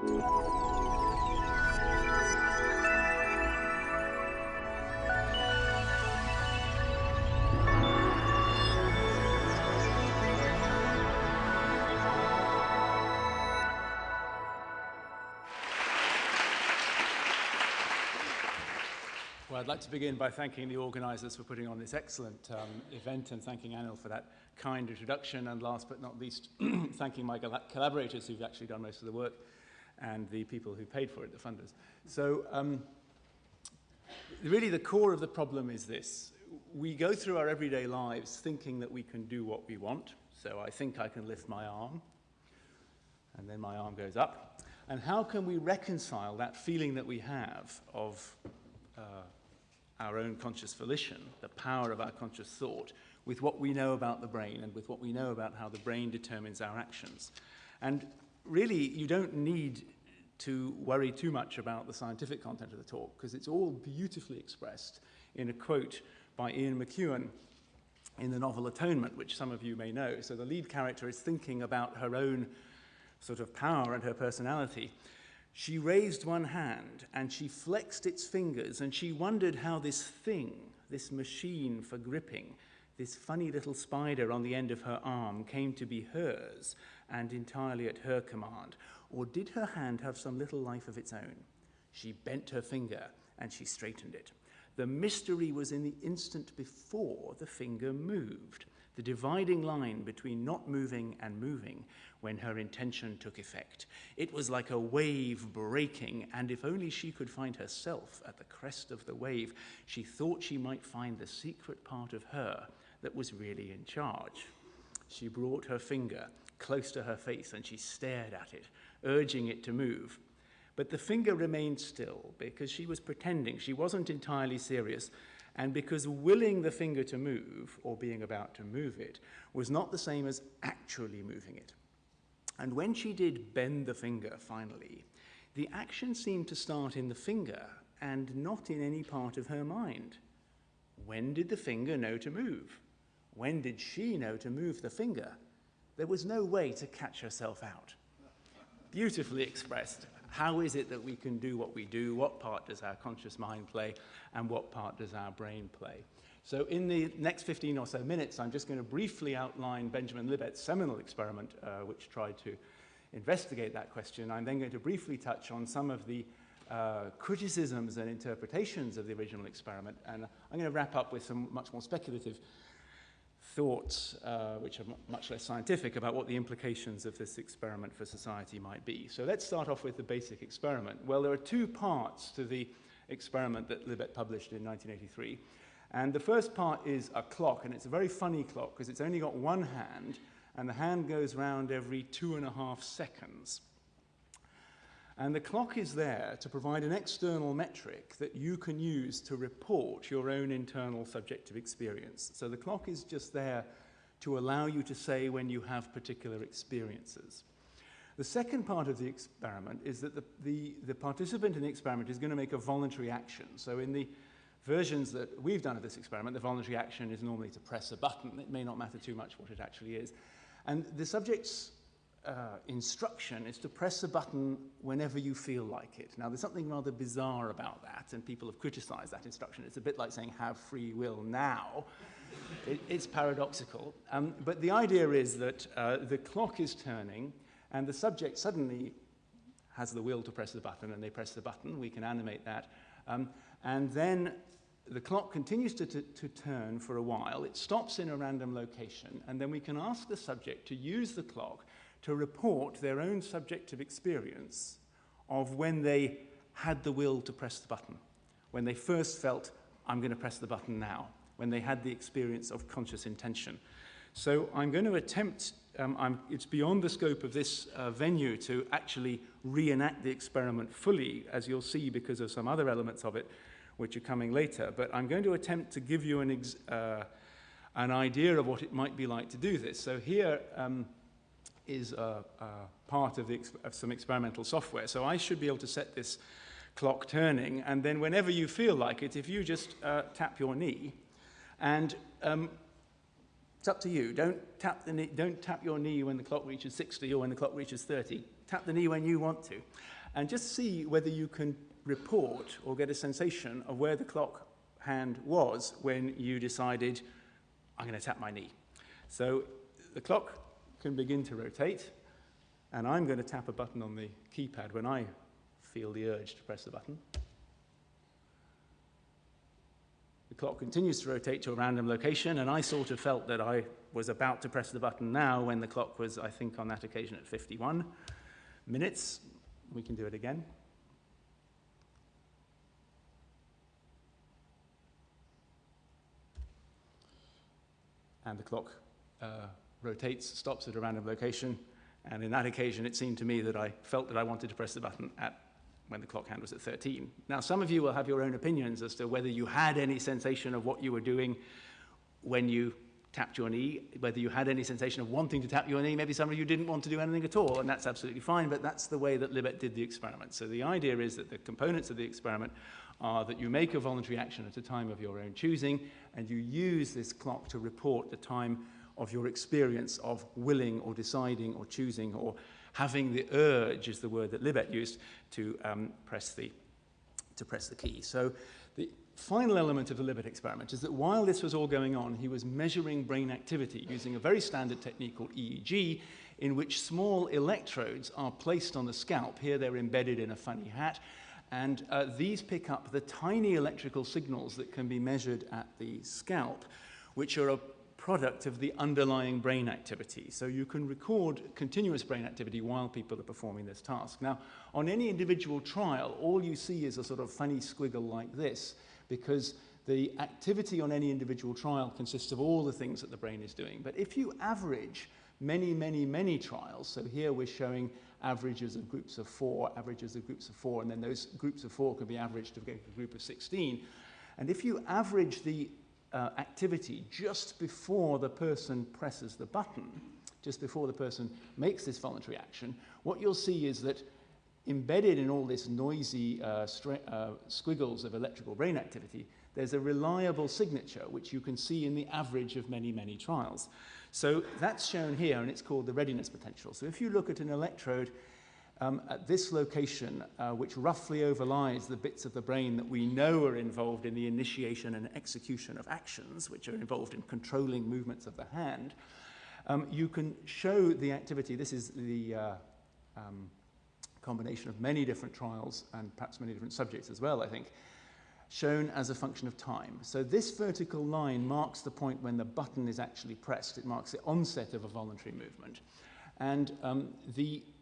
Well, I'd like to begin by thanking the organisers for putting on this excellent event and thanking Anil for that kind introduction, and last but not least, thanking my collaborators who've actually done most of the work and the people who paid for it, the funders. So really the core of the problem is this. We go through our everyday lives thinking that we can do what we want. So I think I can lift my arm, and then my arm goes up. And how can we reconcile that feeling that we have of our own conscious volition, the power of our conscious thought, with what we know about the brain and with what we know about how the brain determines our actions? And really, you don't need to worry too much about the scientific content of the talk, because it's all beautifully expressed in a quote by Ian McEwan in the novel Atonement, which some of you may know. So the lead character is thinking about her own sort of power and her personality. She raised one hand and she flexed its fingers, and she wondered how this thing, this machine for gripping, this funny little spider on the end of her arm came to be hers and entirely at her command. Or did her hand have some little life of its own? She bent her finger and she straightened it. The mystery was in the instant before the finger moved, the dividing line between not moving and moving when her intention took effect. It was like a wave breaking, and if only she could find herself at the crest of the wave, she thought she might find the secret part of her that was really in charge. She brought her finger close to her face and she stared at it, urging it to move. But the finger remained still because she was pretending. She wasn't entirely serious, and because willing the finger to move, or being about to move it, was not the same as actually moving it. And when she did bend the finger, finally, the action seemed to start in the finger and not in any part of her mind. When did the finger know to move? When did she know to move the finger? There was no way to catch herself out. Beautifully expressed. How is it that we can do what we do? What part does our conscious mind play? And what part does our brain play? So in the next 15 or so minutes, I'm just going to briefly outline Benjamin Libet's seminal experiment, which tried to investigate that question. I'm then going to briefly touch on some of the criticisms and interpretations of the original experiment, and I'm going to wrap up with some much more speculative thoughts, which are much less scientific, about what the implications of this experiment for society might be. So let's start off with the basic experiment. Well, there are two parts to the experiment that Libet published in 1983. And the first part is a clock, and it's a very funny clock because it's only got one hand, and the hand goes round every 2.5 seconds. And the clock is there to provide an external metric that you can use to report your own internal subjective experience. So the clock is just there to allow you to say when you have particular experiences. The second part of the experiment is that the participant in the experiment is going to make a voluntary action. So in the versions that we've done of this experiment, the voluntary action is normally to press a button. It may not matter too much what it actually is. And the subject's instruction is to press a button whenever you feel like it. Now, there's something rather bizarre about that, and people have criticized that instruction. It's a bit like saying, have free will now. It's paradoxical. But the idea is that the clock is turning, and the subject suddenly has the will to press the button, and they press the button. We can animate that. And then the clock continues to turn for a while. It stops in a random location, and then we can ask the subject to use the clock to report their own subjective experience of when they had the will to press the button, when they first felt, I'm going to press the button now, when they had the experience of conscious intention. So I'm going to attempt, it's beyond the scope of this venue to actually reenact the experiment fully, as you'll see, because of some other elements of it which are coming later. But I'm going to attempt to give you an idea of what it might be like to do this. So here is a part of some experimental software. So I should be able to set this clock turning, and then whenever you feel like it, if you just tap your knee, and it's up to you. Don't tap your knee when the clock reaches 60 or when the clock reaches 30. Tap the knee when you want to. and just see whether you can report or get a sensation of where the clock hand was when you decided, I'm going to tap my knee. So the clock can begin to rotate, and I'm going to tap a button on the keypad when I feel the urge to press the button. The clock continues to rotate to a random location, and I sort of felt that I was about to press the button now when the clock was, I think, on that occasion at 51 minutes. We can do it again. And the clock rotates, stops at a random location, and in that occasion it seemed to me that I felt that I wanted to press the button when the clock hand was at 13. Now, some of you will have your own opinions as to whether you had any sensation of what you were doing when you tapped your knee, whether you had any sensation of wanting to tap your knee. Maybe some of you didn't want to do anything at all, and that's absolutely fine, but that's the way that Libet did the experiment. So the idea is that the components of the experiment are that you make a voluntary action at a time of your own choosing, and you use this clock to report the time of your experience of willing or deciding or choosing or having the urge, is the word that Libet used, to press the key. So the final element of the Libet experiment is that while this was all going on, he was measuring brain activity using a very standard technique called EEG, in which small electrodes are placed on the scalp. Here they're embedded in a funny hat, and these pick up the tiny electrical signals that can be measured at the scalp, which are a product of the underlying brain activity. So you can record continuous brain activity while people are performing this task. Now, on any individual trial, all you see is a sort of funny squiggle like this, because the activity on any individual trial consists of all the things that the brain is doing. But if you average many, many, many trials, so here we're showing averages of groups of 4, and then those groups of 4 could be averaged to get a group of 16. And if you average the activity just before the person presses the button, just before the person makes this voluntary action, what you'll see is that embedded in all this noisy squiggles of electrical brain activity, there's a reliable signature which you can see in the average of many, many trials. So that's shown here, and it's called the readiness potential. So if you look at an electrode at this location, which roughly overlies the bits of the brain that we know are involved in the initiation and execution of actions, which are involved in controlling movements of the hand, you can show the activity. This is the combination of many different trials and perhaps many different subjects as well, I think, shown as a function of time. So this vertical line marks the point when the button is actually pressed. It marks the onset of a voluntary movement. And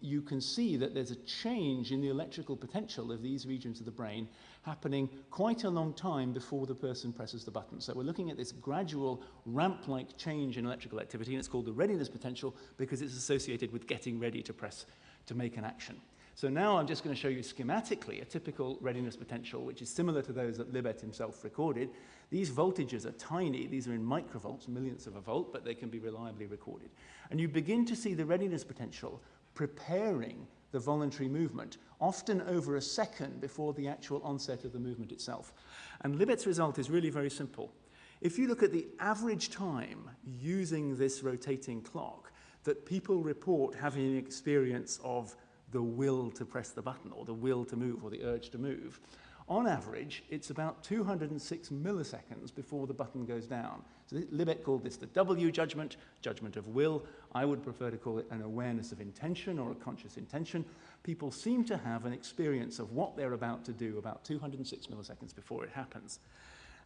you can see that there's a change in the electrical potential of these regions of the brain happening quite a long time before the person presses the button. So we're looking at this gradual ramp-like change in electrical activity, and it's called the readiness potential because it's associated with getting ready to make an action. So now I'm just going to show you schematically a typical readiness potential, which is similar to those that Libet himself recorded. These voltages are tiny. These are in microvolts, millionths of a volt, but they can be reliably recorded. And you begin to see the readiness potential preparing the voluntary movement, often over a second before the actual onset of the movement itself. And Libet's result is really very simple. If you look at the average time using this rotating clock that people report having an experience of the will to press the button or the will to move or the urge to move, on average, it's about 206 milliseconds before the button goes down. So Libet called this the W judgment, judgment of will. I would prefer to call it an awareness of intention or a conscious intention. People seem to have an experience of what they're about to do about 206 milliseconds before it happens.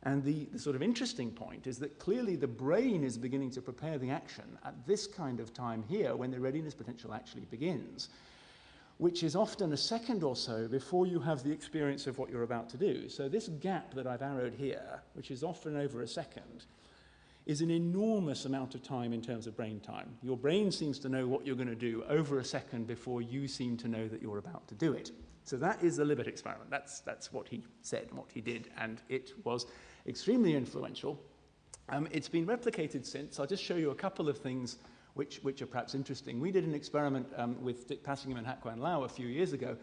And the sort of interesting point is that clearly the brain is beginning to prepare the action at this kind of time here when the readiness potential actually begins, which is often a second or so before you have the experience of what you're about to do. So this gap that I've arrowed here, which is often over a second, is an enormous amount of time in terms of brain time. Your brain seems to know what you're going to do over a second before you seem to know that you're about to do it. So that is the Libet experiment. That's what he said and what he did, and it was extremely influential. It's been replicated since. I'll just show you a couple of things which are perhaps interesting. We did an experiment with Dick Passingham and Hak Kwan Lau a few years ago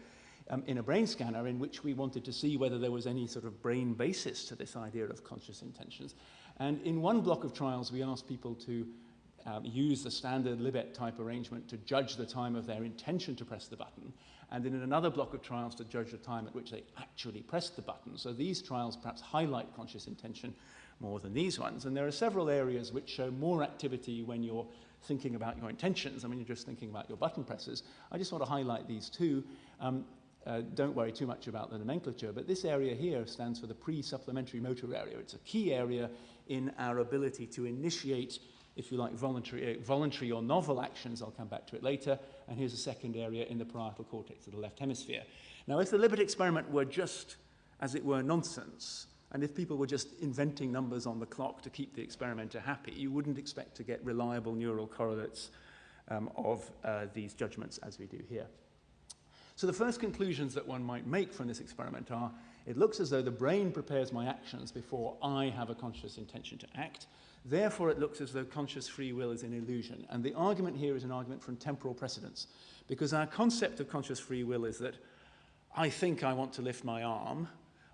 in a brain scanner in which we wanted to see whether there was any sort of brain basis to this idea of conscious intentions. And in one block of trials, we asked people to use the standard Libet type arrangement to judge the time of their intention to press the button, and in another block of trials to judge the time at which they actually pressed the button. So these trials perhaps highlight conscious intention more than these ones. And there are several areas which show more activity when you're thinking about your intentions and when you're just thinking about your button presses. I just want to highlight these two. Don't worry too much about the nomenclature, but this area here stands for the pre-supplementary motor area. It's a key area in our ability to initiate, if you like, voluntary or novel actions. I'll come back to it later. And here's a second area in the parietal cortex of the left hemisphere. Now, if the Libet experiment were just, as it were, nonsense, and if people were just inventing numbers on the clock to keep the experimenter happy, you wouldn't expect to get reliable neural correlates of these judgments as we do here. So the first conclusions that one might make from this experiment are, it looks as though the brain prepares my actions before I have a conscious intention to act. Therefore, it looks as though conscious free will is an illusion. And the argument here is an argument from temporal precedence, because our concept of conscious free will is that I think I want to lift my arm,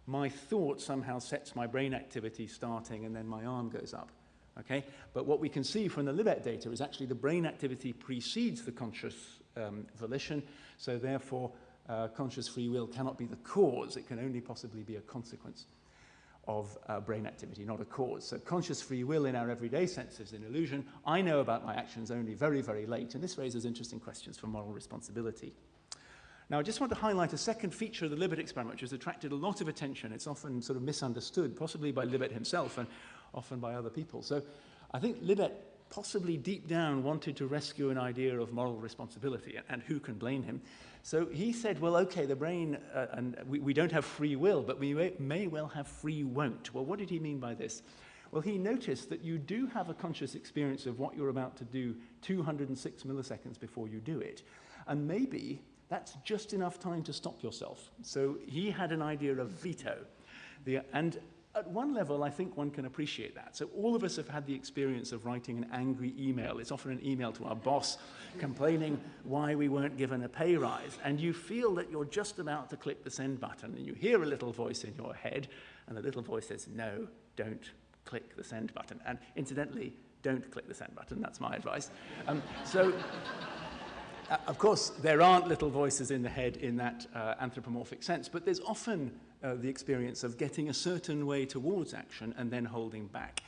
my thought somehow sets my brain activity starting, and then my arm goes up. Okay? But what we can see from the Libet data is actually the brain activity precedes the conscious volition, so therefore conscious free will cannot be the cause. It can only possibly be a consequence of brain activity, not a cause. So conscious free will in our everyday sense is an illusion. I know about my actions only very, very late, and this raises interesting questions for moral responsibility. Now, I just want to highlight a second feature of the Libet experiment, which has attracted a lot of attention. It's often sort of misunderstood, possibly by Libet himself and often by other people. So I think Libet possibly deep down wanted to rescue an idea of moral responsibility, and who can blame him. So he said, well, okay, the brain, and we don't have free will, but we may well have free won't. Well, what did he mean by this? Well, he noticed that you do have a conscious experience of what you're about to do 206 milliseconds before you do it. And maybe that's just enough time to stop yourself. So he had an idea of veto. And at one level, I think one can appreciate that. So all of us have had the experience of writing an angry email. It's often an email to our boss complaining why we weren't given a pay rise. And you feel that you're just about to click the send button, and you hear a little voice in your head, and the little voice says, no, don't click the send button. And incidentally, don't click the send button. That's my advice. Of course, there aren't little voices in the head in that anthropomorphic sense, but there's often the experience of getting a certain way towards action and then holding back.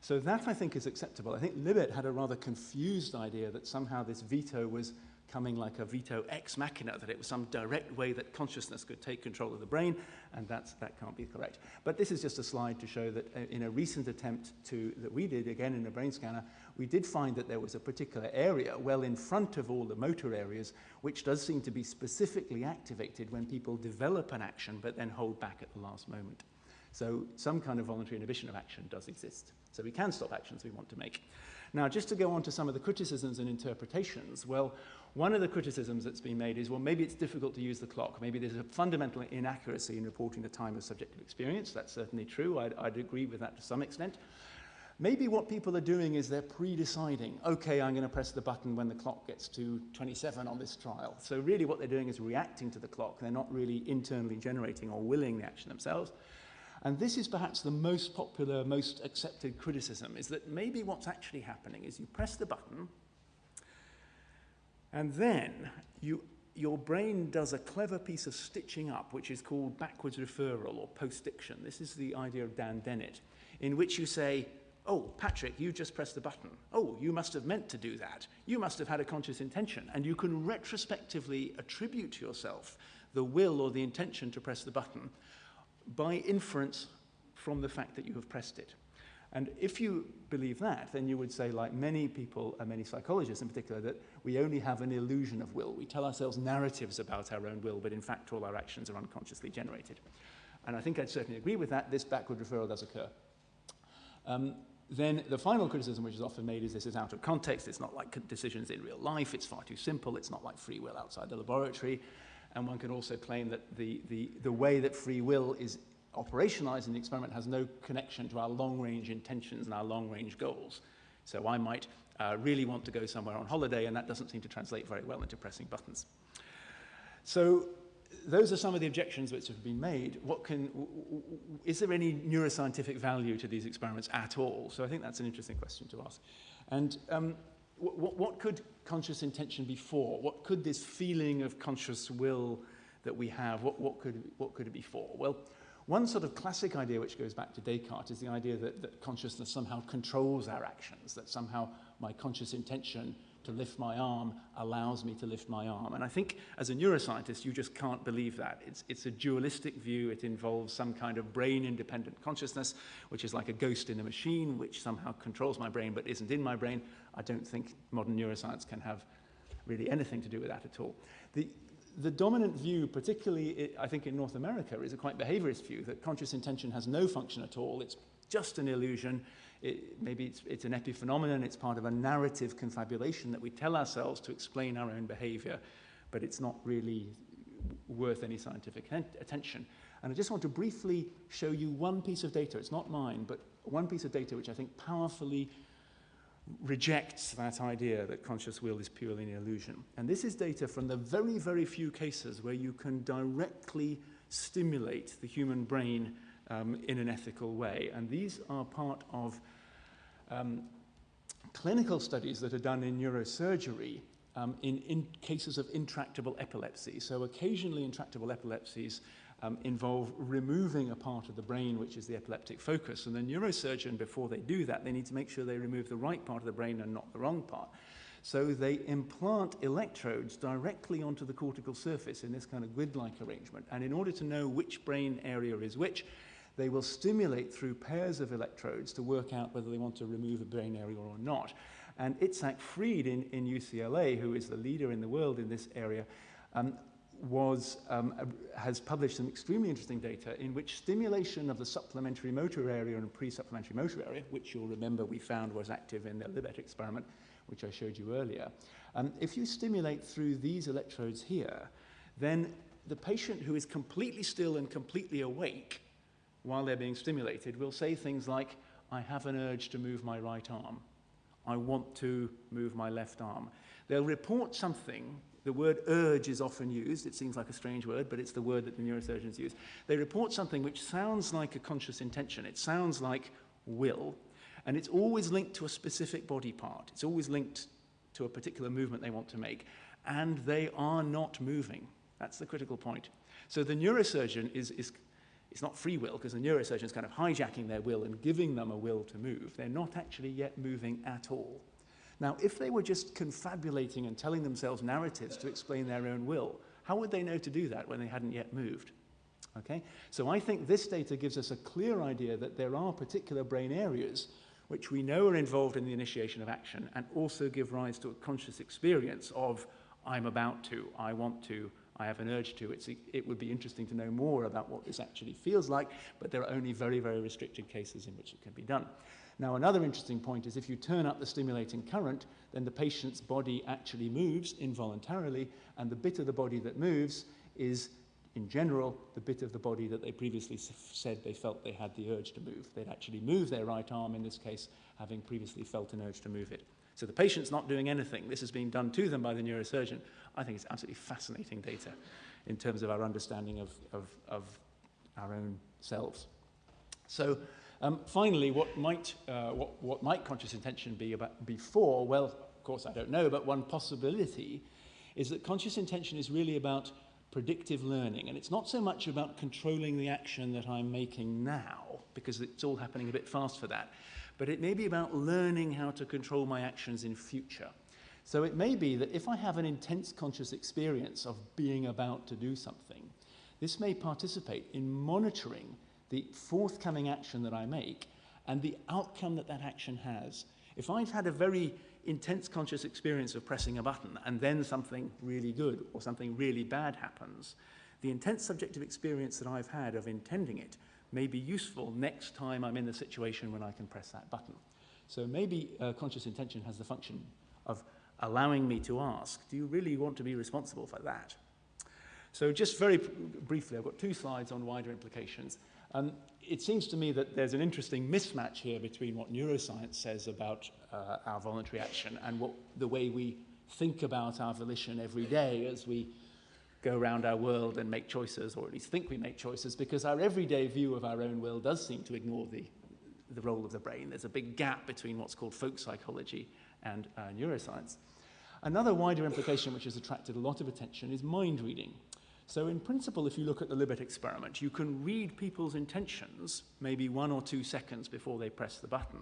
So that, I think, is acceptable. I think Libet had a rather confused idea that somehow this veto was coming like a veto ex machina, that it was some direct way that consciousness could take control of the brain, and that can't be correct. But this is just a slide to show that in a recent attempt that we did, again in a brain scanner, we did find that there was a particular area well in front of all the motor areas, which does seem to be specifically activated when people develop an action but then hold back at the last moment. So some kind of voluntary inhibition of action does exist. So we can stop actions we want to make. Now, just to go on to some of the criticisms and interpretations, well, one of the criticisms that's been made is, well, maybe it's difficult to use the clock. Maybe there's a fundamental inaccuracy in reporting the time of subjective experience. That's certainly true. I'd agree with that to some extent. Maybe what people are doing is they're pre-deciding, okay, I'm going to press the button when the clock gets to 27 on this trial. So really what they're doing is reacting to the clock. They're not really internally generating or willing the action themselves. And this is perhaps the most popular, most accepted criticism, is that maybe what's actually happening is you press the button, and then your brain does a clever piece of stitching up, which is called backwards referral or post-diction. This is the idea of Dan Dennett, in which you say, oh, Patrick, you just pressed the button. Oh, you must have meant to do that. You must have had a conscious intention. And you can retrospectively attribute to yourself the will or the intention to press the button by inference from the fact that you have pressed it. And if you believe that, then you would say, like many people, and many psychologists in particular, that we only have an illusion of will. We tell ourselves narratives about our own will, but in fact all our actions are unconsciously generated. And I think I'd certainly agree with that. This backward referral does occur. Then the final criticism which is often made is this is out of context. It's not like decisions in real life. It's far too simple. It's not like free will outside the laboratory. And one can also claim that the way that free will is operationalized in the experiment has no connection to our long-range intentions and our long-range goals. So I might really want to go somewhere on holiday, and that doesn't seem to translate very well into pressing buttons. So those are some of the objections which have been made. Is there any neuroscientific value to these experiments at all? So I think that's an interesting question to ask. And what could conscious intention be for? What could this feeling of conscious will that we have, what could it be for? Well, one sort of classic idea which goes back to Descartes is the idea that consciousness somehow controls our actions, that somehow my conscious intention to lift my arm allows me to lift my arm. And I think as a neuroscientist, you just can't believe that. It's a dualistic view. It involves some kind of brain-independent consciousness, which is like a ghost in a machine, which somehow controls my brain but isn't in my brain. I don't think modern neuroscience can have really anything to do with that at all. The dominant view, particularly I think in North America, is a quite behaviorist view, that conscious intention has no function at all. It's just an illusion. Maybe it's an epiphenomenon. It's part of a narrative confabulation that we tell ourselves to explain our own behavior, but it's not really worth any scientific attention. And I just want to briefly show you one piece of data. It's not mine, but one piece of data which I think powerfully rejects that idea that conscious will is purely an illusion. And this is data from the very, very few cases where you can directly stimulate the human brain in an ethical way. And these are part of clinical studies that are done in neurosurgery in cases of intractable epilepsy. So occasionally intractable epilepsies involve removing a part of the brain which is the epileptic focus. And the neurosurgeon, before they do that, they need to make sure they remove the right part of the brain and not the wrong part. So they implant electrodes directly onto the cortical surface in this kind of grid-like arrangement. And in order to know which brain area is which, they will stimulate through pairs of electrodes to work out whether they want to remove a brain area or not. And Itzhak Fried in UCLA, who is the leader in the world in this area, has published some extremely interesting data in which stimulation of the supplementary motor area and pre-supplementary motor area, which you'll remember we found was active in the Libet experiment, which I showed you earlier. If you stimulate through these electrodes here, then the patient who is completely still and completely awake while they're being stimulated will say things like, I have an urge to move my right arm. I want to move my left arm. They'll report something. The word urge is often used. It seems like a strange word, but it's the word that the neurosurgeons use. They report something which sounds like a conscious intention. It sounds like will, and it's always linked to a specific body part. It's always linked to a particular movement they want to make, and they are not moving. That's the critical point. So the neurosurgeon it's not free will, because the neurosurgeon is kind of hijacking their will and giving them a will to move. They're not actually yet moving at all. Now, if they were just confabulating and telling themselves narratives to explain their own will, how would they know to do that when they hadn't yet moved? Okay? So I think this data gives us a clear idea that there are particular brain areas which we know are involved in the initiation of action and also give rise to a conscious experience of, I'm about to, I want to, I have an urge to. It would be interesting to know more about what this actually feels like, but there are only very, very restricted cases in which it can be done. Now, another interesting point is if you turn up the stimulating current, then the patient's body actually moves involuntarily, and the bit of the body that moves is, in general, the bit of the body that they previously said they felt they had the urge to move. They'd actually move their right arm, in this case, having previously felt an urge to move it. So the patient's not doing anything. This is being done to them by the neurosurgeon. I think it's absolutely fascinating data in terms of our understanding of our own selves. So finally, what might conscious intention be for? Well, of course, I don't know, but one possibility is that conscious intention is really about predictive learning. And it's not so much about controlling the action that I'm making now, because it's all happening a bit fast for that. But it may be about learning how to control my actions in future. So it may be that if I have an intense conscious experience of being about to do something, this may participate in monitoring the forthcoming action that I make and the outcome that that action has. If I've had a very intense conscious experience of pressing a button and then something really good or something really bad happens, the intense subjective experience that I've had of intending it may be useful next time I'm in the situation when I can press that button. So maybe conscious intention has the function of allowing me to ask, do you really want to be responsible for that? So just very briefly, I've got 2 slides on wider implications. It seems to me that there's an interesting mismatch here between what neuroscience says about our voluntary action and the way we think about our volition every day as we go around our world and make choices, or at least think we make choices, because our everyday view of our own will does seem to ignore the role of the brain. There's a big gap between what's called folk psychology and neuroscience. Another wider implication which has attracted a lot of attention is mind reading. So in principle, if you look at the Libet experiment, you can read people's intentions maybe 1 or 2 seconds before they press the button,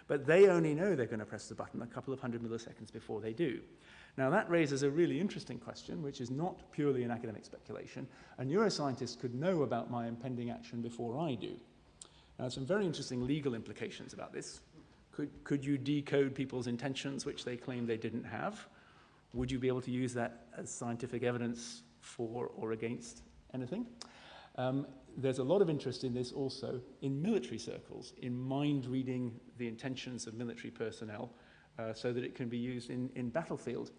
but they only know they're going to press the button a couple of 100 milliseconds before they do. Now that raises a really interesting question, which is not purely an academic speculation. A neuroscientist could know about my impending action before I do. Now, some very interesting legal implications about this. Could you decode people's intentions, which they claim they didn't have? Would you be able to use that as scientific evidence for or against anything? There's a lot of interest in this also in military circles, in mind reading the intentions of military personnel so that it can be used in battlefield.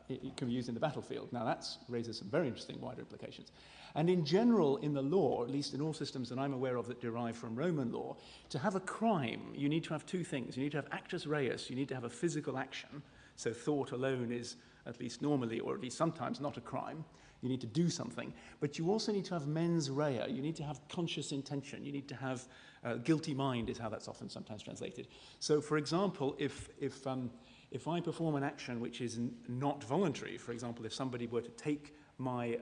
It can be used in the battlefield. Now that raises some very interesting wider implications. And in general, in the law, at least in all systems that I'm aware of that derive from Roman law, to have a crime, you need to have 2 things. You need to have actus reus, you need to have a physical action. So thought alone is, at least normally, or at least sometimes, not a crime. You need to do something. But you also need to have mens rea. You need to have conscious intention. You need to have guilty mind, is how that's often sometimes translated. So, for example, if I perform an action which is not voluntary, for example, if somebody were to take my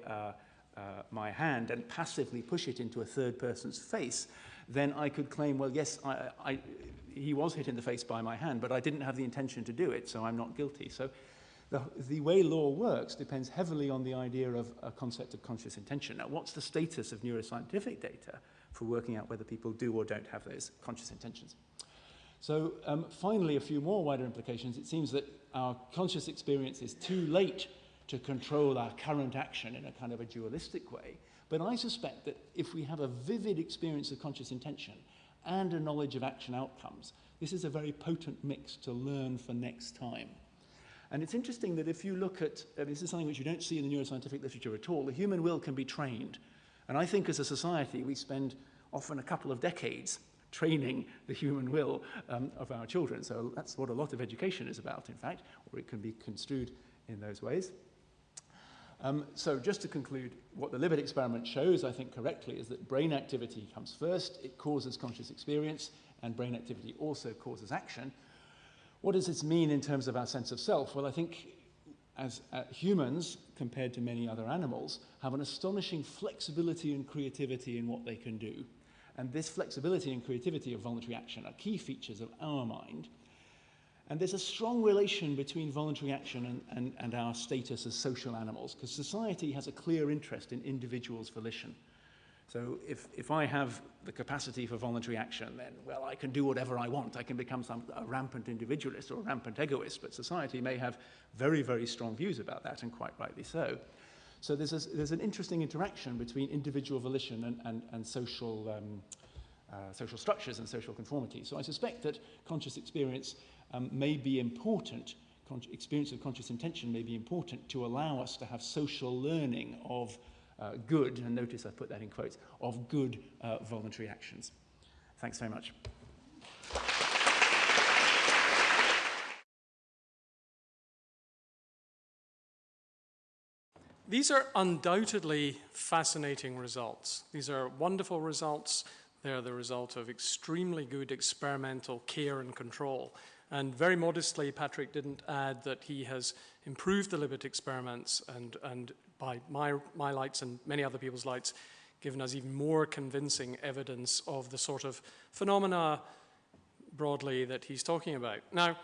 hand and passively push it into a third person's face, then I could claim, well, yes, he was hit in the face by my hand, but I didn't have the intention to do it, so I'm not guilty. So the way law works depends heavily on the idea of a concept of conscious intention. Now, what's the status of neuroscientific data for working out whether people do or don't have those conscious intentions? So finally, a few more wider implications. It seems that our conscious experience is too late to control our current action in a kind of a dualistic way. But I suspect that if we have a vivid experience of conscious intention and a knowledge of action outcomes, this is a very potent mix to learn for next time. And it's interesting that if you look at, this is something which you don't see in the neuroscientific literature at all, the human will can be trained. And I think as a society, we spend often a couple of decades training the human will of our children. So that's what a lot of education is about, in fact, or it can be construed in those ways. So just to conclude, what the Libet experiment shows, I think correctly, is that brain activity comes first. It causes conscious experience, and brain activity also causes action. What does this mean in terms of our sense of self? Well, I think as humans, compared to many other animals, have an astonishing flexibility and creativity in what they can do. And this flexibility and creativity of voluntary action are key features of our mind. And there's a strong relation between voluntary action and our status as social animals, because society has a clear interest in individuals' volition. So if I have the capacity for voluntary action, then, well, I can do whatever I want. I can become a rampant individualist or a rampant egoist, but society may have very, very strong views about that, and quite rightly so. So there's an interesting interaction between individual volition and social structures and social conformity. So I suspect that conscious experience may be important, experience of conscious intention may be important to allow us to have social learning of good, and notice I put that in quotes, of good voluntary actions. Thanks very much. These are undoubtedly fascinating results. These are wonderful results. They're the result of extremely good experimental care and control. And very modestly, Patrick didn't add that he has improved the Libet experiments and by my lights and many other people's lights, given us even more convincing evidence of the sort of phenomena broadly that he's talking about. Now,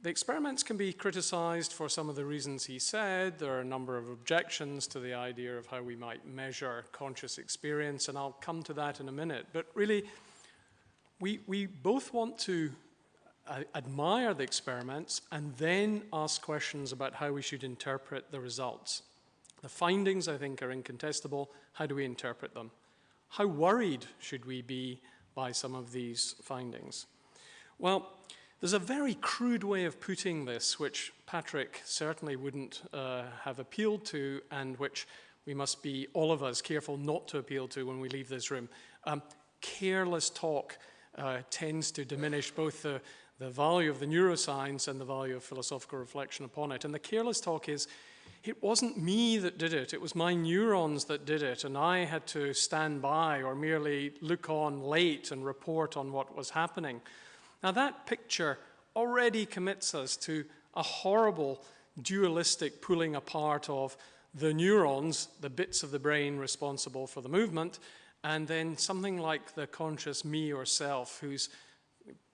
the experiments can be criticized for some of the reasons he said. There are a number of objections to the idea of how we might measure conscious experience, and I'll come to that in a minute. But really, we both want to admire the experiments and then ask questions about how we should interpret the results. The findings, I think, are incontestable. How do we interpret them? How worried should we be by some of these findings? Well, there's a very crude way of putting this, which Patrick certainly wouldn't have appealed to, and which we must be, all of us, careful not to appeal to when we leave this room. Careless talk tends to diminish both the value of the neuroscience and the value of philosophical reflection upon it. And the careless talk is, it wasn't me that did it. It was my neurons that did it, and I had to stand by or merely look on late and report on what was happening. Now that picture already commits us to a horrible dualistic pulling apart of the neurons, the bits of the brain responsible for the movement, and then something like the conscious me or self who's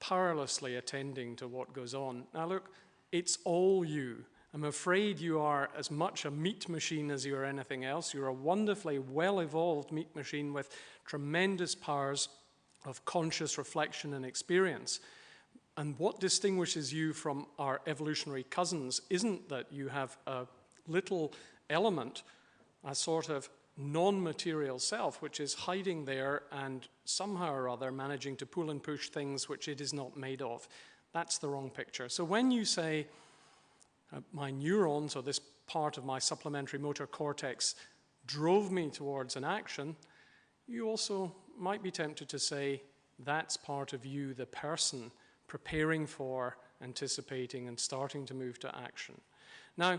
powerlessly attending to what goes on. Now look, it's all you. I'm afraid you are as much a meat machine as you are anything else. You're a wonderfully well-evolved meat machine with tremendous powers of conscious reflection and experience. And what distinguishes you from our evolutionary cousins isn't that you have a little element, a sort of non-material self, which is hiding there and somehow or other managing to pull and push things which it is not made of. That's the wrong picture. So when you say, my neurons, or this part of my supplementary motor cortex, drove me towards an action, you also might be tempted to say, that's part of you, the person, preparing for, anticipating, and starting to move to action. Now,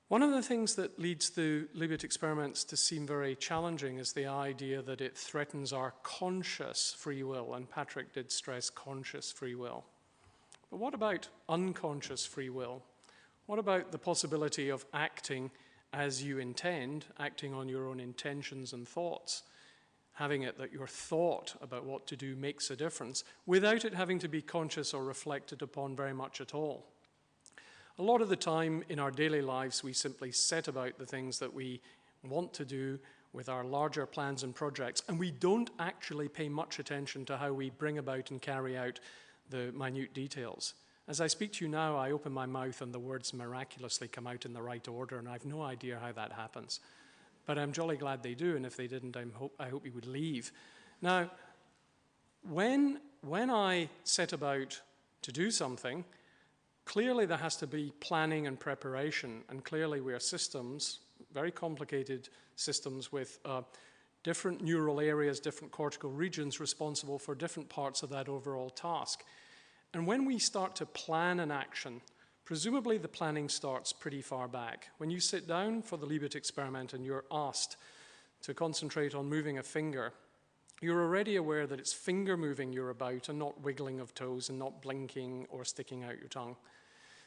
one of the things that leads the Libet experiments to seem very challenging is the idea that it threatens our conscious free will, and Patrick did stress conscious free will. But what about unconscious free will? What about the possibility of acting as you intend, acting on your own intentions and thoughts, having it that your thought about what to do makes a difference, without it having to be conscious or reflected upon very much at all? A lot of the time in our daily lives, we simply set about the things that we want to do with our larger plans and projects, and we don't actually pay much attention to how we bring about and carry out the minute details. As I speak to you now, I open my mouth and the words miraculously come out in the right order, and I have no idea how that happens. But I'm jolly glad they do, and if they didn't, I hope you would leave. Now, when I set about to do something, clearly there has to be planning and preparation, and clearly we are systems, very complicated systems with different neural areas, different cortical regions responsible for different parts of that overall task. And when we start to plan an action, presumably the planning starts pretty far back. When you sit down for the Libet experiment and you're asked to concentrate on moving a finger, you're already aware that it's finger moving you're about and not wiggling of toes and not blinking or sticking out your tongue.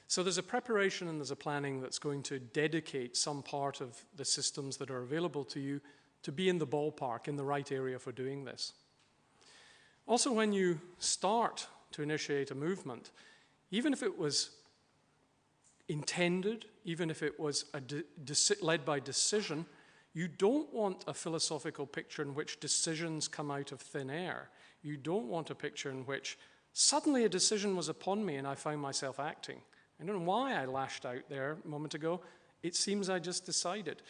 So there's a preparation and there's a planning that's going to dedicate some part of the systems that are available to you to be in the ballpark, in the right area for doing this. Also, when you start to initiate a movement, even if it was intended, even if it was led by decision, you don't want a philosophical picture in which decisions come out of thin air. You don't want a picture in which suddenly a decision was upon me and I found myself acting. I don't know why I lashed out there a moment ago. It seems I just decided.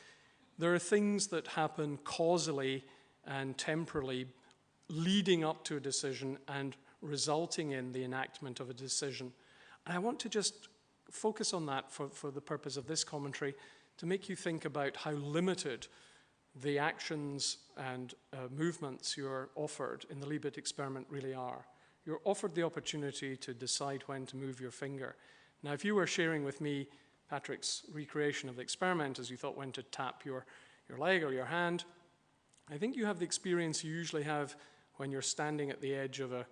There are things that happen causally and temporally leading up to a decision and resulting in the enactment of a decision. And I want to just focus on that for the purpose of this commentary to make you think about how limited the actions and movements you're offered in the Libet experiment really are. You're offered the opportunity to decide when to move your finger. Now, if you were sharing with me Patrick's recreation of the experiment as you thought when to tap your leg or your hand, I think you have the experience you usually have when you're standing at the edge of a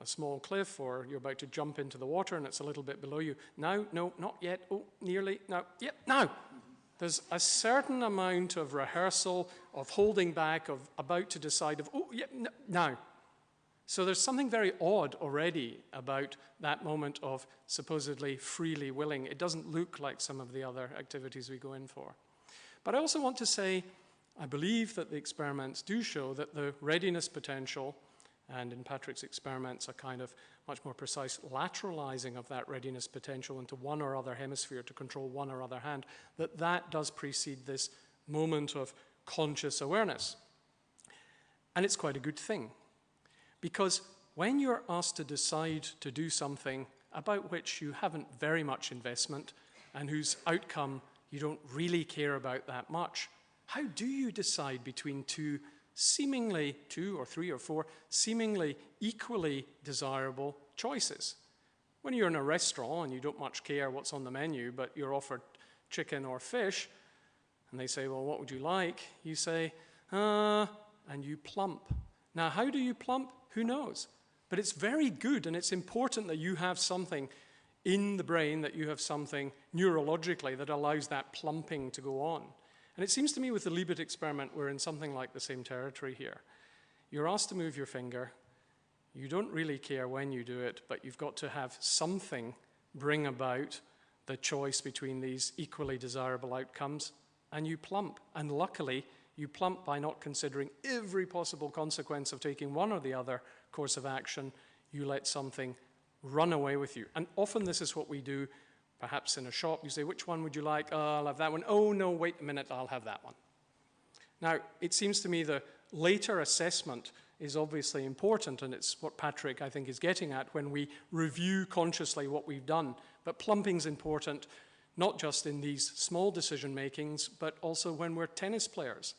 small cliff, or you're about to jump into the water and it's a little bit below you. Now, no, not yet. Oh, nearly. Now, yep, now. There's a certain amount of rehearsal, of holding back, of about to decide, of, oh, yep, no, now. So there's something very odd already about that moment of supposedly freely willing. It doesn't look like some of the other activities we go in for. But I also want to say, I believe that the experiments do show that the readiness potential, and in Patrick's experiments, a kind of much more precise lateralizing of that readiness potential into one or other hemisphere to control one or other hand, that does precede this moment of conscious awareness. And it's quite a good thing. Because when you're asked to decide to do something about which you haven't very much investment and whose outcome you don't really care about that much, how do you decide between two or three or four seemingly equally desirable choices? When you're in a restaurant and you don't much care what's on the menu, but you're offered chicken or fish, and they say, well, what would you like? You say, and you plump. Now, how do you plump? Who knows? But it's very good, and it's important that you have something in the brain, that you have something neurologically that allows that plumping to go on. And it seems to me with the Libet experiment, we're in something like the same territory here. You're asked to move your finger. You don't really care when you do it, but you've got to have something bring about the choice between these equally desirable outcomes, and you plump. And luckily, you plump by not considering every possible consequence of taking one or the other course of action. You let something run away with you. And often this is what we do, perhaps in a shop. You say, which one would you like? Oh, I'll have that one. Oh, no, wait a minute, I'll have that one. Now, it seems to me the later assessment is obviously important, and it's what Patrick, I think, is getting at when we review consciously what we've done. But plumping's important, not just in these small decision makings, but also when we're tennis players.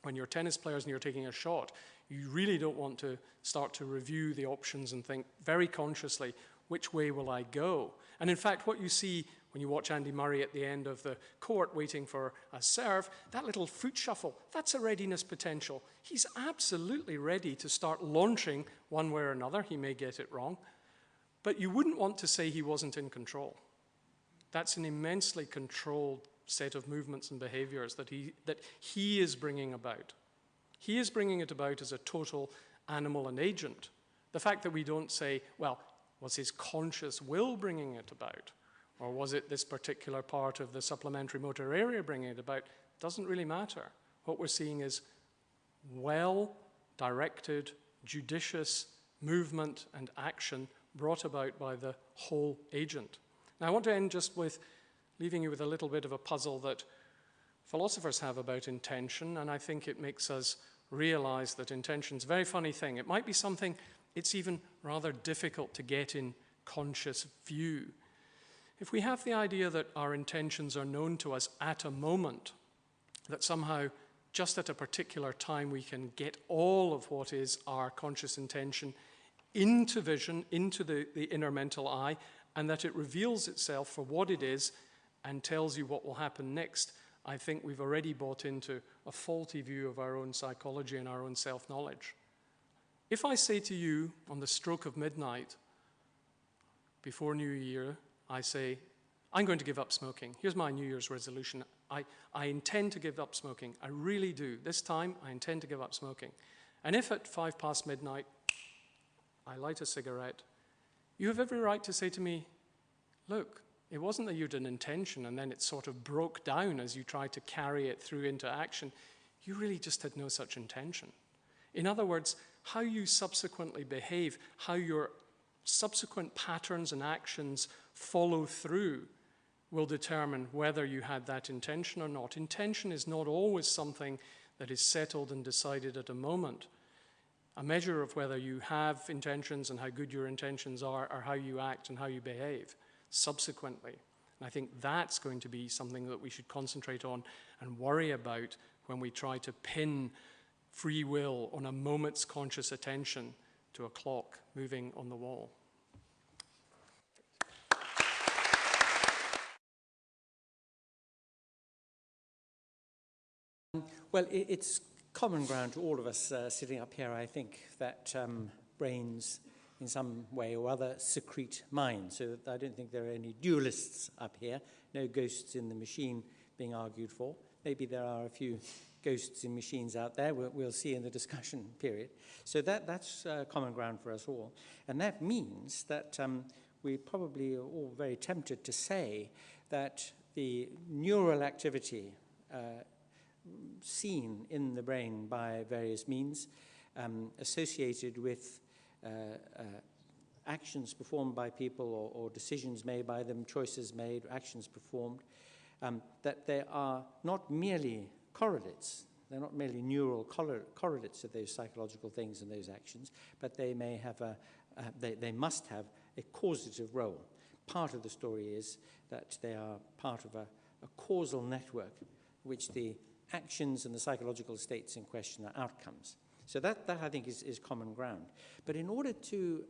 When you're tennis players and you're taking a shot, you really don't want to start to review the options and think very consciously, which way will I go? And in fact, what you see when you watch Andy Murray at the end of the court waiting for a serve, that little foot shuffle, that's a readiness potential. He's absolutely ready to start launching one way or another. He may get it wrong. But you wouldn't want to say he wasn't in control. That's an immensely controlled set of movements and behaviors that he is bringing about. He is bringing it about as a total animal and agent. The fact that we don't say, well, was his conscious will bringing it about? Or was it this particular part of the supplementary motor area bringing it about? Doesn't really matter. What we're seeing is well-directed, judicious movement and action brought about by the whole agent. Now, I want to end just with leaving you with a little bit of a puzzle that philosophers have about intention, and I think it makes us realize that intention's a very funny thing. It might be something it's even rather difficult to get in conscious view. If we have the idea that our intentions are known to us at a moment, that somehow just at a particular time we can get all of what is our conscious intention into vision, into the inner mental eye, and that it reveals itself for what it is and tells you what will happen next, I think we've already bought into a faulty view of our own psychology and our own self-knowledge. If I say to you on the stroke of midnight, before New Year, I say, I'm going to give up smoking. Here's my New Year's resolution. I intend to give up smoking. I really do. This time, I intend to give up smoking. And if at 5 past midnight, I light a cigarette, you have every right to say to me, look, it wasn't that you had an intention and then it sort of broke down as you tried to carry it through into action. You really just had no such intention. In other words, how you subsequently behave, how your subsequent patterns and actions follow through will determine whether you had that intention or not. Intention is not always something that is settled and decided at a moment. A measure of whether you have intentions and how good your intentions are how you act and how you behave subsequently. And I think that's going to be something that we should concentrate on and worry about when we try to pin free will on a moment's conscious attention to a clock moving on the wall. Well, it's common ground to all of us sitting up here, I think, that brains in some way or other secrete minds. So I don't think there are any dualists up here, no ghosts in the machine being argued for. Maybe there are a few ghosts in machines out there. We'll see in the discussion period. So that's common ground for us all. And that means that we probably are all very tempted to say that the neural activity seen in the brain by various means associated with actions performed by people or decisions made by them, choices made, actions performed, that they are not merely correlates, they're not merely neural correlates of those psychological things and those actions, but they may have they must have a causative role. Part of the story is that they are part of a causal network, which the actions and the psychological states in question are outcomes. So that I think is common ground. But in order to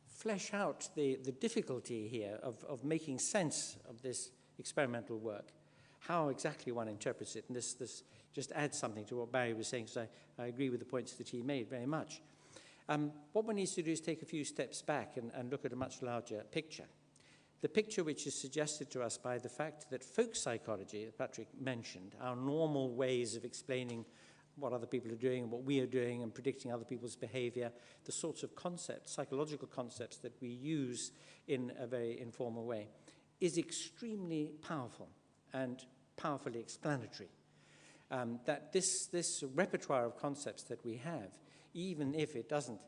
flesh out the difficulty here of making sense of this experimental work, how exactly one interprets it. And this just adds something to what Barry was saying, because I agree with the points that he made very much. What one needs to do is take a few steps back and look at a much larger picture. The picture which is suggested to us by the fact that folk psychology, that Patrick mentioned, our normal ways of explaining what other people are doing and what we are doing and predicting other people's behavior, the sorts of concepts, psychological concepts that we use in a very informal way, is extremely powerful and powerfully explanatory. That this repertoire of concepts that we have, even if it doesn't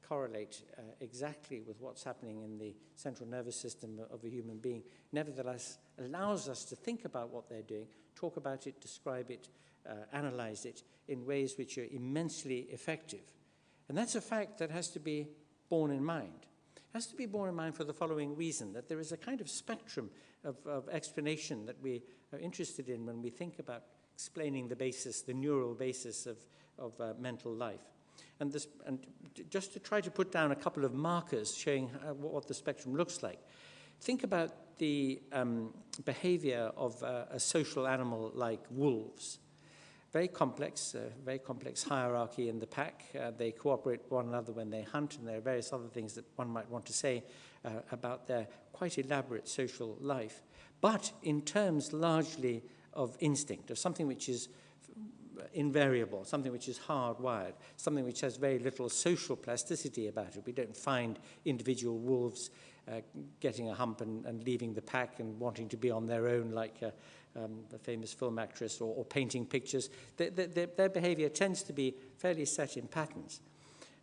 correlate exactly with what's happening in the central nervous system of a human being, nevertheless allows us to think about what they're doing, talk about it, describe it, analyze it in ways which are immensely effective. And that's a fact that has to be borne in mind. It has to be borne in mind for the following reason, that there is a kind of spectrum of explanation that we are interested in when we think about explaining the basis, the neural basis of mental life. And just to try to put down a couple of markers showing what the spectrum looks like. Think about the behavior of a social animal like wolves. Very complex hierarchy in the pack. They cooperate with one another when they hunt, and there are various other things that one might want to say about their quite elaborate social life. But in terms largely of instinct, of something which is invariable, something which is hardwired, something which has very little social plasticity about it. We don't find individual wolves getting a hump and leaving the pack and wanting to be on their own like a famous film actress or painting pictures. Their behavior tends to be fairly set in patterns.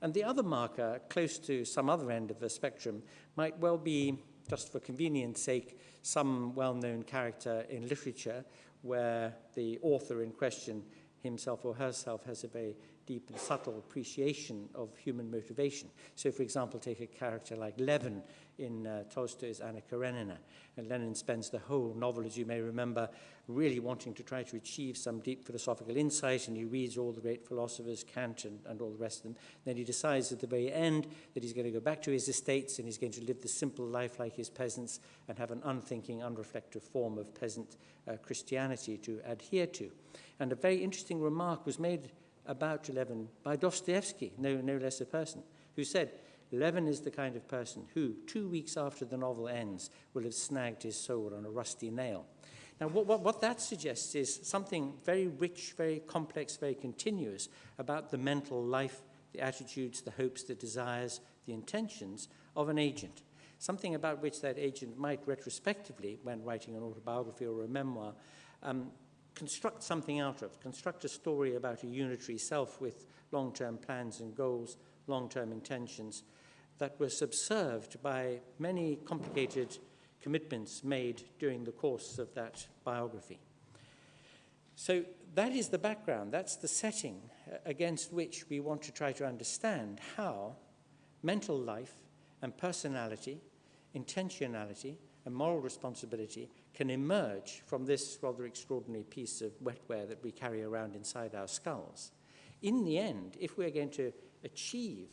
And the other marker, close to some other end of the spectrum, might well be, just for convenience sake, some well-known character in literature where the author in question himself or herself has a very deep and subtle appreciation of human motivation. So, for example, take a character like Levin in Tolstoy's Anna Karenina. And Lenin spends the whole novel, as you may remember, really wanting to try to achieve some deep philosophical insight, and he reads all the great philosophers, Kant and all the rest of them. Then he decides at the very end that he's going to go back to his estates and he's going to live the simple life like his peasants and have an unthinking, unreflective form of peasant Christianity to adhere to. And a very interesting remark was made about Levin by Dostoevsky, no less a person, who said, Levin is the kind of person who, 2 weeks after the novel ends, will have snagged his soul on a rusty nail. Now, what that suggests is something very rich, very complex, very continuous about the mental life, the attitudes, the hopes, the desires, the intentions of an agent. Something about which that agent might retrospectively, when writing an autobiography or a memoir, construct something out of, construct a story about a unitary self with long-term plans and goals, long-term intentions that were subserved by many complicated commitments made during the course of that biography. So that is the background, that's the setting against which we want to try to understand how mental life and personality, intentionality, and moral responsibility can emerge from this rather extraordinary piece of wetware that we carry around inside our skulls. In the end, if we're going to achieve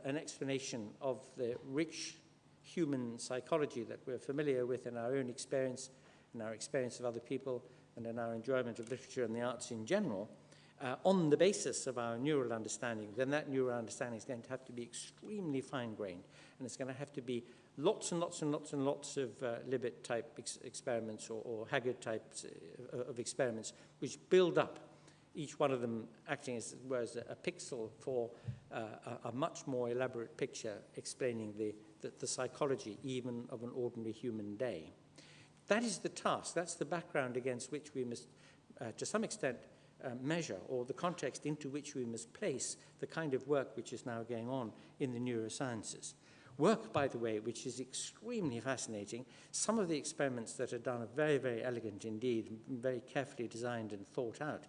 an explanation of the rich human psychology that we're familiar with in our own experience, in our experience of other people, and in our enjoyment of literature and the arts in general, on the basis of our neural understanding, then that neural understanding is going to have to be extremely fine-grained, and it's going to have to be lots and lots and lots and lots of Libet-type experiments or Haggard-types of experiments, which build up, each one of them acting as a pixel for a much more elaborate picture explaining the psychology even of an ordinary human day. That is the task, that's the background against which we must, to some extent, measure, or the context into which we must place the kind of work which is now going on in the neurosciences. Work, by the way, which is extremely fascinating. Some of the experiments that are done are very, very elegant indeed, very carefully designed and thought out.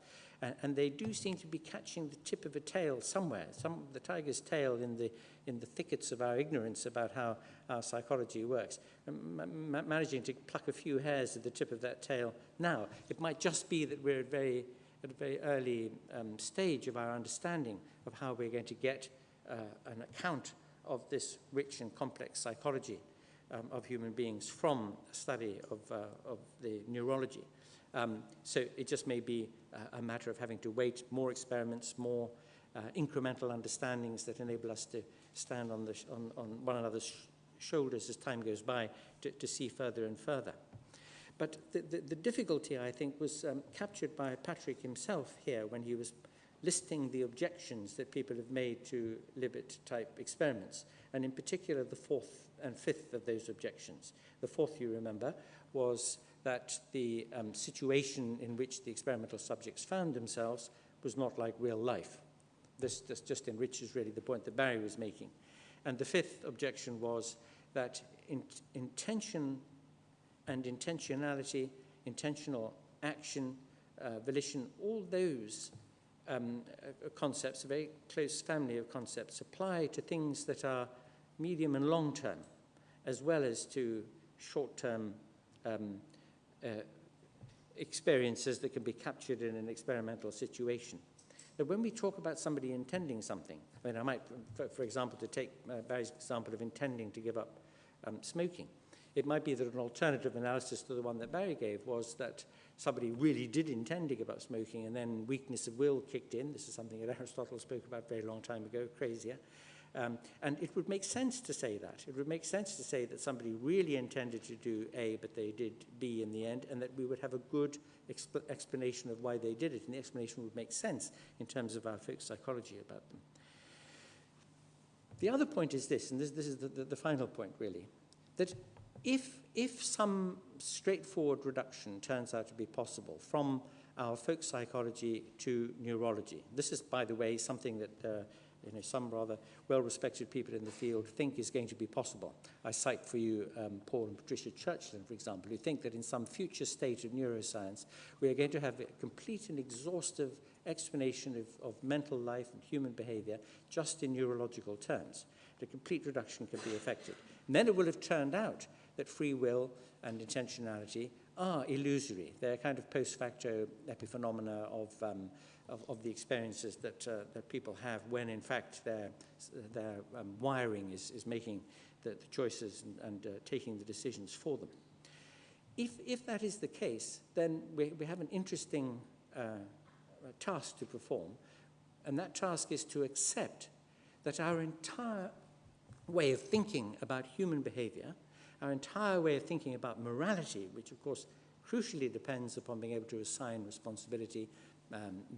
And they do seem to be catching the tip of a tail somewhere, the tiger's tail in the thickets of our ignorance about how our psychology works. Managing to pluck a few hairs at the tip of that tail now. It might just be that we're at a very early stage of our understanding of how we're going to get an account of this rich and complex psychology of human beings from a study of the neurology So it just may be a matter of having to wait, more experiments, more incremental understandings that enable us to stand on one another's shoulders as time goes by to see further and further. But the difficulty, I think, was captured by Patrick himself here when he was listing the objections that people have made to Libet-type experiments, and in particular the fourth and fifth of those objections. The fourth, you remember, was that the situation in which the experimental subjects found themselves was not like real life. This just enriches really the point that Barry was making. And the fifth objection was that intention and intentionality, intentional action, volition, all those concepts, a very close family of concepts, apply to things that are medium and long term, as well as to short-term experiences that can be captured in an experimental situation. That when we talk about somebody intending something, I mean, I might, for example, to take Barry's example of intending to give up smoking, it might be that an alternative analysis to the one that Barry gave was that somebody really did intend to give up smoking and then weakness of will kicked in. This is something that Aristotle spoke about a very long time ago, crazier. And it would make sense to say that. It would make sense to say that somebody really intended to do A, but they did B in the end, and that we would have a good explanation of why they did it. And the explanation would make sense in terms of our folk psychology about them. The other point is this, and this is the final point, really, that if some straightforward reduction turns out to be possible from our folk psychology to neurology, this is, by the way, something that some rather well-respected people in the field think is going to be possible. I cite for you Paul and Patricia Churchland, for example, who think that in some future state of neuroscience, we are going to have a complete and exhaustive explanation of mental life and human behavior just in neurological terms. The complete reduction can be effected. And then it will have turned out that free will and intentionality are illusory. They're kind of post facto epiphenomena of the experiences that people have when, in fact, their wiring is making the choices and taking the decisions for them. If that is the case, then we have an interesting task to perform, and that task is to accept that our entire way of thinking about human behavior, our entire way of thinking about morality, which of course crucially depends upon being able to assign responsibility,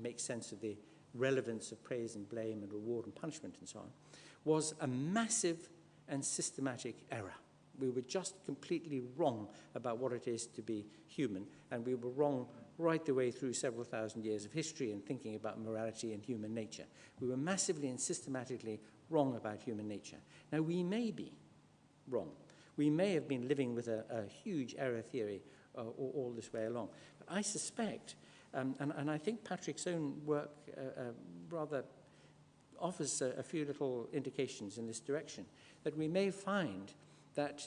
make sense of the relevance of praise and blame and reward and punishment and so on, was a massive and systematic error. We were just completely wrong about what it is to be human, and we were wrong right the way through several thousand years of history in thinking about morality and human nature. We were massively and systematically wrong about human nature. Now, we may be wrong. We may have been living with a huge error theory all this way along. But I suspect, and I think Patrick's own work rather offers a few little indications in this direction, that we may find that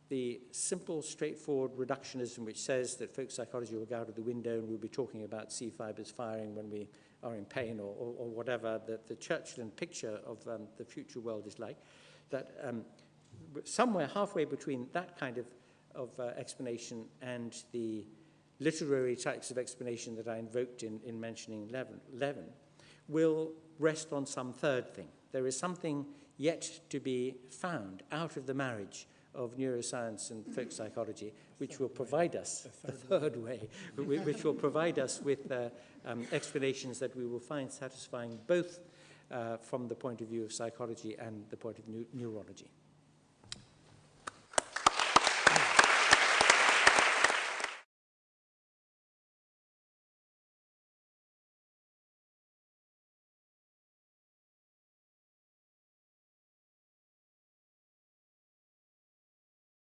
the simple, straightforward reductionism which says that folk psychology will go out of the window and we'll be talking about C fibers firing when we are in pain or whatever, that the Churchland picture of the future world is like, that somewhere halfway between that kind of explanation and the literary types of explanation that I invoked in mentioning Levin will rest on some third thing. There is something yet to be found out of the marriage of neuroscience and folk psychology, which will provide us, the third way, which will provide us with explanations that we will find satisfying both from the point of view of psychology and the point of neurology.